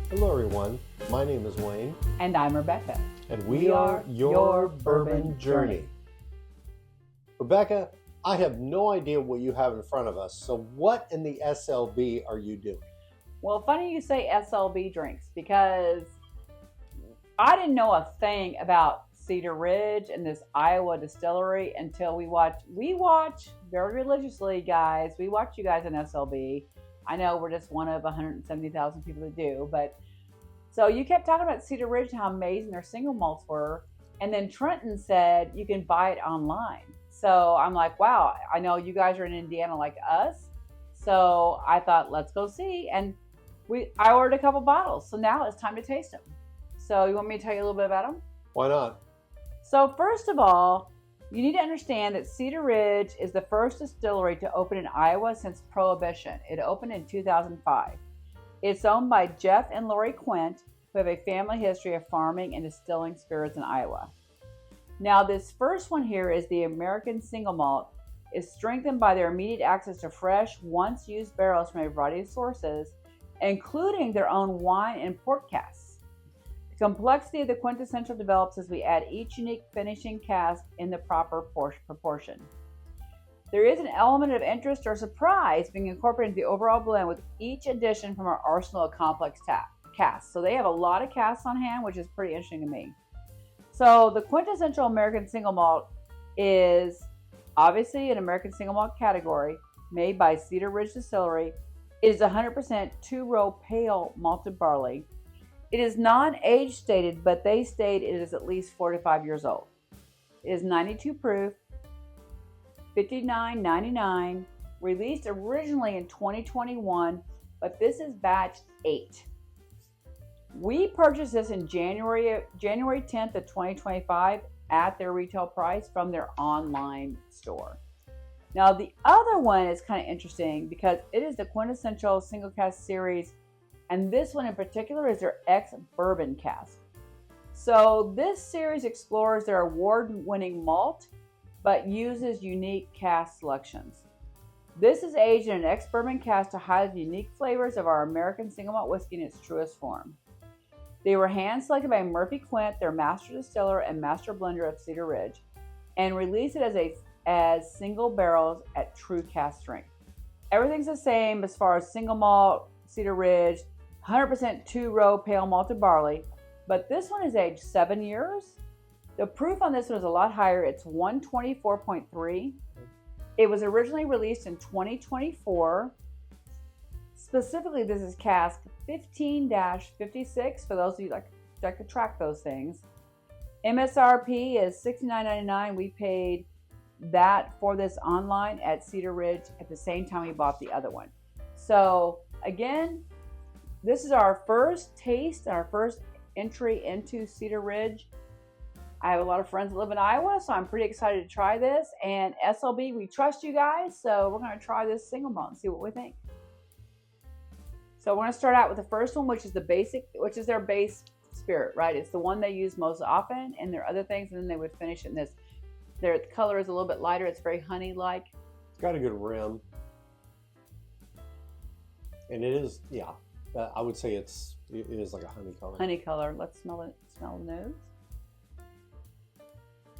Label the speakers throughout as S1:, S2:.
S1: Hello everyone, my name is Wayne.
S2: And I'm Rebecca.
S1: And we are your Bourbon Journey. Rebecca, I have no idea what you have in front of us, so what in the SLB are you doing?
S2: Well, funny you say SLB drinks because I didn't know a thing about Cedar Ridge and this Iowa distillery until we watch very religiously, guys. We watch you guys in SLB. I know we're just one of 170,000 people that do, but so you kept talking about Cedar Ridge and how amazing their single malts were, and then Trenton said you can buy it online. So I'm like, wow, I know you guys are in Indiana like us, so I thought let's go see, and I ordered a couple bottles, so now it's time to taste them. So you want me to tell you a little bit about them?
S1: Why not?
S2: So first of all, you need to understand that Cedar Ridge is the first distillery to open in Iowa since Prohibition. It opened in 2005. It's owned by Jeff and Lori Quint, who have a family history of farming and distilling spirits in Iowa. Now, this first one here is the American Single Malt. Is strengthened by their immediate access to fresh, once-used barrels from a variety of sources, including their own wine and port casks. The complexity of the QuintEssential develops as we add each unique finishing cask in the proper proportion. There is an element of interest or surprise being incorporated into the overall blend with each addition from our arsenal of complex casks. So they have a lot of casks on hand, which is pretty interesting to me. So the QuintEssential American Single Malt is obviously an American Single Malt category made by Cedar Ridge Distillery. It is 100% two-row pale malted barley. It is non-age stated, but they state it is at least 4 to 5 years old. It is 92 proof, $59.99, released originally in 2021, but this is batch 8. We purchased this in January 10th of 2025 at their retail price from their online store. Now the other one is kind of interesting because it is the QuintEssential Single Cask Series, and this one in particular is their Ex-Bourbon Cask. So this series explores their award-winning malt, but uses unique cask selections. This is aged in an ex-bourbon cask to highlight the unique flavors of our American Single Malt Whiskey in its truest form. They were hand-selected by Murphy Quint, their master distiller and master blender of Cedar Ridge, and released it as single barrels at true cask strength. Everything's the same as far as single malt, Cedar Ridge, 100% two-row pale malted barley, but this one is aged 7 years. The proof on this one is a lot higher. It's 124.3. It was originally released in 2024. Specifically, this is cask 15-56 for those of you like to track those things. MSRP is $69.99. We paid that for this online at Cedar Ridge at the same time we bought the other one. So again, this is our first taste, our first entry into Cedar Ridge. I have a lot of friends that live in Iowa, so I'm pretty excited to try this. And SLB, we trust you guys, so we're going to try this single malt and see what we think. So we're going to start out with the first one, which is the basic, which is their base spirit, right? It's the one they use most often, and there are other things, and then they would finish it in this. Their color is a little bit lighter. It's very honey-like.
S1: It's got a good rim. And it is, yeah, I would say it is like a honey color.
S2: Honey color. Let's smell it. Smell the nose.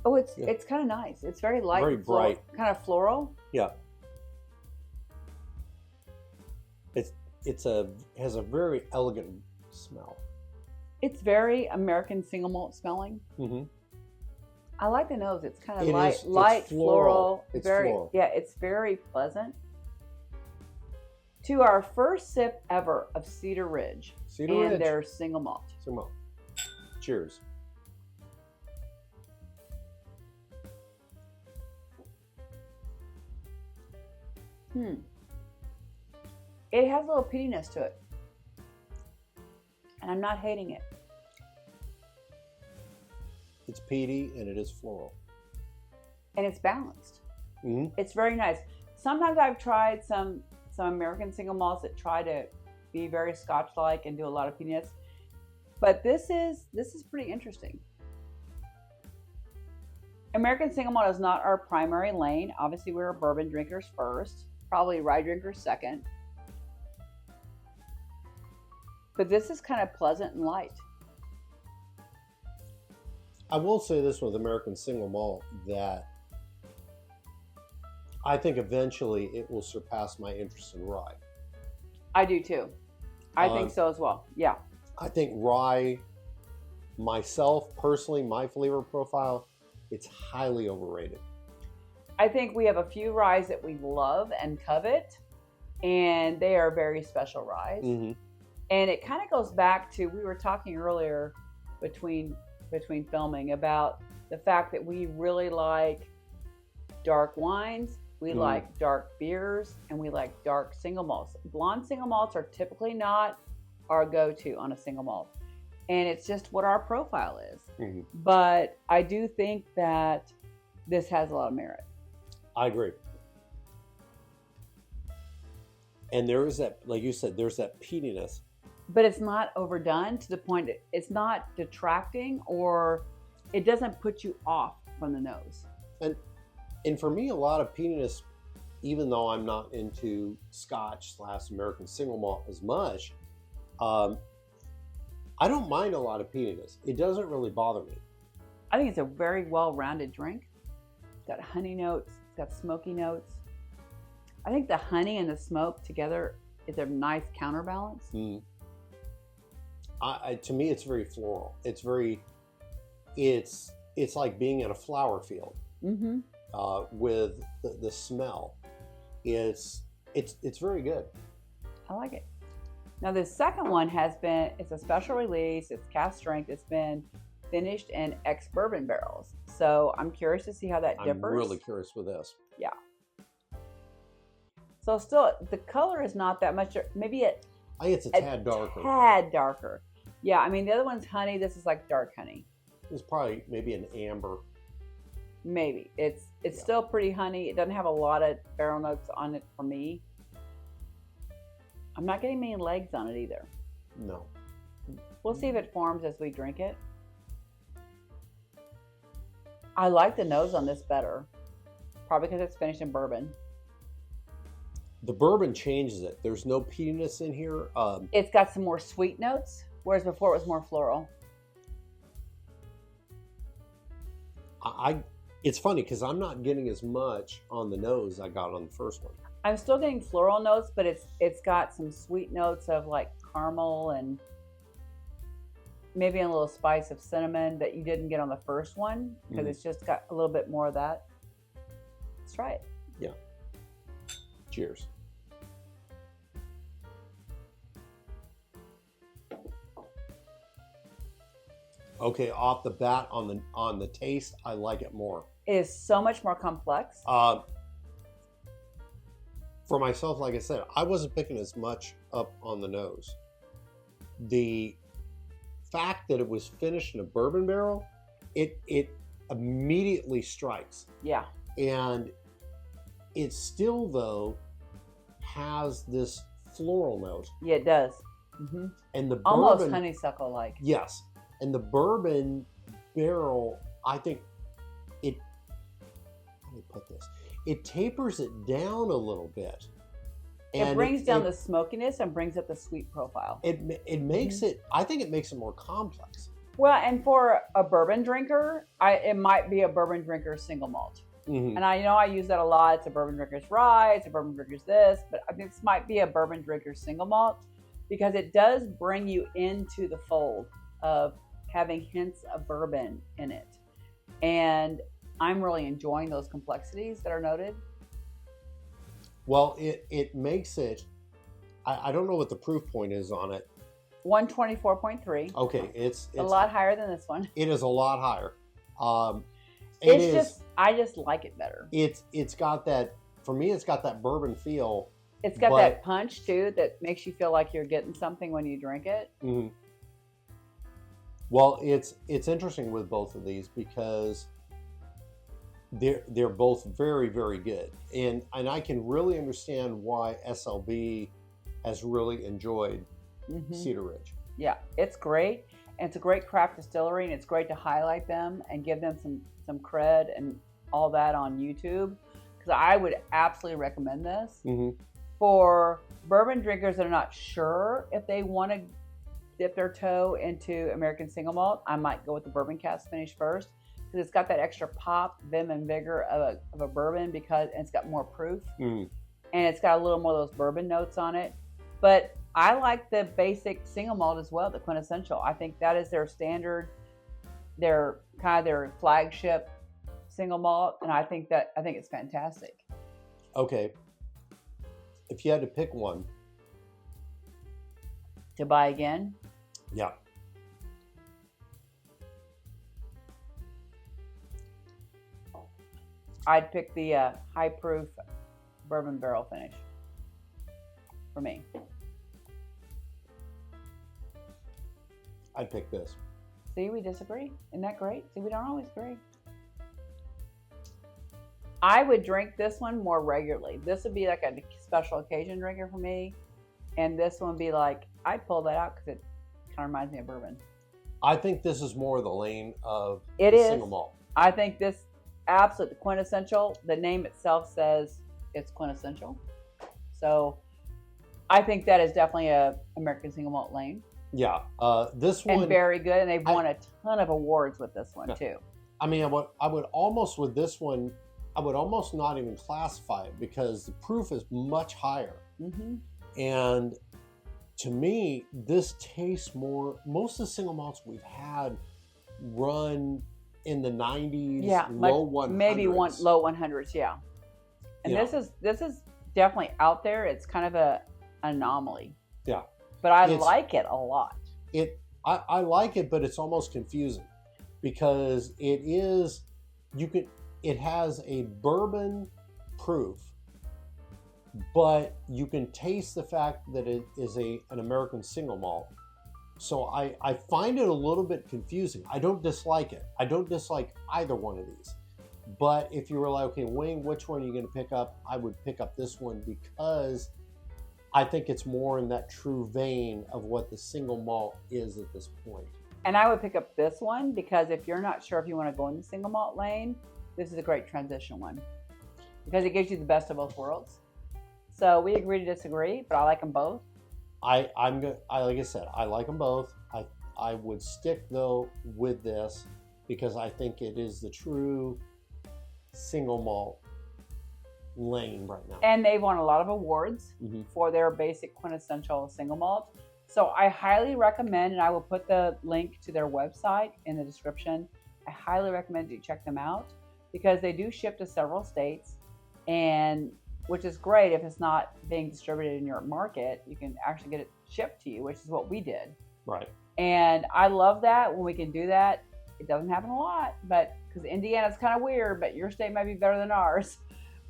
S2: Oh, it's kind of nice. It's very light,
S1: very bright,
S2: kind of floral.
S1: Yeah. It has a very elegant smell.
S2: It's very American Single Malt smelling.
S1: Mm-hmm.
S2: I like the nose. It's kind of light floral.
S1: It's
S2: very
S1: floral.
S2: Yeah, it's very pleasant. To our first sip ever of Cedar Ridge and their single malt.
S1: Single malt. Cheers.
S2: It has a little peatiness to it, and I'm not hating it.
S1: It's peaty and it is floral,
S2: and it's balanced.
S1: Mm-hmm.
S2: It's very nice. Sometimes I've tried some American single malts that try to be very Scotch-like and do a lot of peatiness, but this is pretty interesting. American Single Malt is not our primary lane. Obviously, we're bourbon drinkers first, probably rye drinkers second. But this is kind of pleasant and light.
S1: I will say this with American Single Malt, that I think eventually it will surpass my interest in rye.
S2: I do too. I think so as well. Yeah.
S1: I think rye, myself personally, my flavor profile, it's highly overrated.
S2: I think we have a few ryes that we love and covet, and they are very special ryes.
S1: Mm-hmm.
S2: And it kind of goes back to, we were talking earlier between filming about the fact that we really like dark wines, we like dark beers, and we like dark single malts. Blonde single malts are typically not our go-to on a single malt, and it's just what our profile is.
S1: Mm-hmm.
S2: But I do think that this has a lot of merit.
S1: I agree. And there is that, like you said, there's that peatiness.
S2: But it's not overdone to the point that it's not detracting, or it doesn't put you off from the nose.
S1: And for me, a lot of peatiness, even though I'm not into Scotch / American Single Malt as much, I don't mind a lot of peatiness. It doesn't really bother me.
S2: I think it's a very well-rounded drink. It's got honey notes, it's got smoky notes. I think the honey and the smoke together is a nice counterbalance.
S1: Mm. To me, it's very floral. It's very, it's like being in a flower field.
S2: Mm-hmm.
S1: With the smell. It's very good.
S2: I like it. Now the second one it's a special release, it's cask strength, it's been finished in ex-bourbon barrels. So I'm curious to see how that differs.
S1: I'm really curious with this.
S2: Yeah. So still, the color is not that much, maybe
S1: I think it's a tad darker.
S2: Tad darker. Yeah, I mean, the other one's honey, this is like dark honey.
S1: It's probably maybe an amber.
S2: Maybe. It's still pretty honey. It doesn't have a lot of barrel notes on it for me. I'm not getting many legs on it either.
S1: No.
S2: We'll see if it forms as we drink it. I like the nose on this better. Probably because it's finished in bourbon.
S1: The bourbon changes it. There's no peatiness in here.
S2: It's got some more sweet notes, whereas before it was more floral.
S1: It's funny because I'm not getting as much on the nose I got on the first one.
S2: I'm still getting floral notes, but it's got some sweet notes of like caramel and maybe a little spice of cinnamon that you didn't get on the first one because it's just got a little bit more of that. Let's try it.
S1: Yeah. Cheers. Okay, off the bat on the taste, I like it more.
S2: It is so much more complex.
S1: For myself, like I said, I wasn't picking as much up on the nose. The fact that it was finished in a bourbon barrel, it immediately strikes.
S2: Yeah. And
S1: it still, though, has this floral note.
S2: Yeah, it does. Mm-hmm.
S1: And the bourbon,
S2: almost honeysuckle-like.
S1: Yes. And the bourbon barrel, I think how do you put this? It tapers it down a little bit.
S2: And it brings down the smokiness and brings up the sweet profile.
S1: It makes it, I think it makes it more complex.
S2: Well, and for a bourbon drinker, it might be a bourbon drinker single malt. Mm-hmm. And I use that a lot. It's a bourbon drinker's rye, it's a bourbon drinker's this, but I think this might be a bourbon drinker's single malt because it does bring you into the fold of having hints of bourbon in it. And I'm really enjoying those complexities that are noted.
S1: Well, it makes it, I don't know what the proof point is on it.
S2: 124.3.
S1: Okay, it's
S2: a lot higher than this one.
S1: It is a lot higher.
S2: I just like it better.
S1: It's got that, for me, it's got that bourbon feel.
S2: It's got that punch too that makes you feel like you're getting something when you drink it.
S1: Mm-hmm. Well, it's interesting with both of these because they're both very, very good, and I can really understand why SLB has really enjoyed Cedar Ridge.
S2: Yeah, it's great, and it's a great craft distillery, and it's great to highlight them and give them some cred and all that on YouTube because I would absolutely recommend this for bourbon drinkers that are not sure if they want to dip their toe into American Single Malt, I might go with the bourbon cask finish first, because it's got that extra pop, vim, and vigor of a bourbon, because it's got more proof, and it's got a little more of those bourbon notes on it. But I like the basic single malt as well, the quintessential. I think that is their standard, their kind of their flagship single malt, and I think it's fantastic.
S1: Okay, if you had to pick one
S2: To buy again,
S1: yeah,
S2: I'd pick the high proof bourbon barrel finish for me.
S1: I'd pick this.
S2: See, we disagree. Isn't that great? See, we don't always agree. I would drink this one more regularly. This would be like a special occasion drinker for me. And this one would be like, I'd pull that out because it kind of reminds me of bourbon.
S1: I think this is more the lane of
S2: It
S1: the
S2: is.
S1: single malt.
S2: I think this absolute quintessential. The name itself says it's quintessential. So I think that is definitely a American Single Malt lane.
S1: Yeah, this one,
S2: And very good. And they've won a ton of awards with this one too.
S1: I mean, I would almost with this one, I would almost not even classify it because the proof is much higher.
S2: Mm-hmm.
S1: And to me, this tastes more. Most of the single malts we've had run in the 90s, low 100s.
S2: Maybe low 100s, yeah. And this is definitely out there. It's kind of an anomaly.
S1: Yeah.
S2: But I like it a lot.
S1: I like it, but it's almost confusing because it has a bourbon proof, but you can taste the fact that it is an American single malt. So I find it a little bit confusing. I don't dislike it. I don't dislike either one of these. But if you were like, okay, Wayne, which one are you going to pick up? I would pick up this one because I think it's more in that true vein of what the single malt is at this point.
S2: And I would pick up this one because if you're not sure if you want to go in the single malt lane, this is a great transition one because it gives you the best of both worlds. So we agree to disagree, but I like them both.
S1: Like I said, I like them both. I would stick though with this because I think it is the true single malt lane right now.
S2: And they've won a lot of awards for their basic quintessential single malt. So I highly recommend, and I will put the link to their website in the description. I highly recommend you check them out because they do ship to several states, and which is great if it's not being distributed in your market. You can actually get it shipped to you, which is what we did.
S1: Right.
S2: And I love that when we can do that. It doesn't happen a lot, but because Indiana's kind of weird, but your state might be better than ours.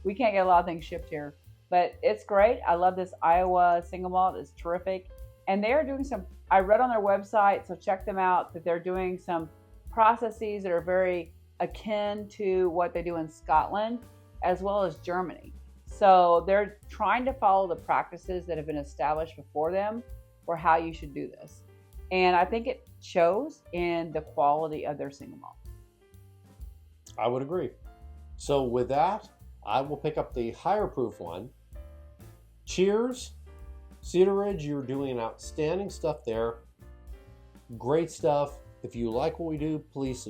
S2: We can't get a lot of things shipped here, but it's great. I love this Iowa single malt. It's terrific. And they're doing I read on their website, so check them out, that they're doing some processes that are very akin to what they do in Scotland, as well as Germany. So they're trying to follow the practices that have been established before them for how you should do this. And I think it shows in the quality of their single malt.
S1: I would agree. So with that, I will pick up the higher proof one. Cheers. Cedar Ridge, you're doing outstanding stuff there. Great stuff. If you like what we do, please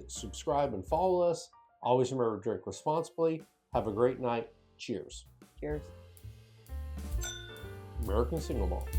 S1: subscribe and follow us. Always remember to drink responsibly. Have a great night. Cheers.
S2: Cheers.
S1: American Single Malt.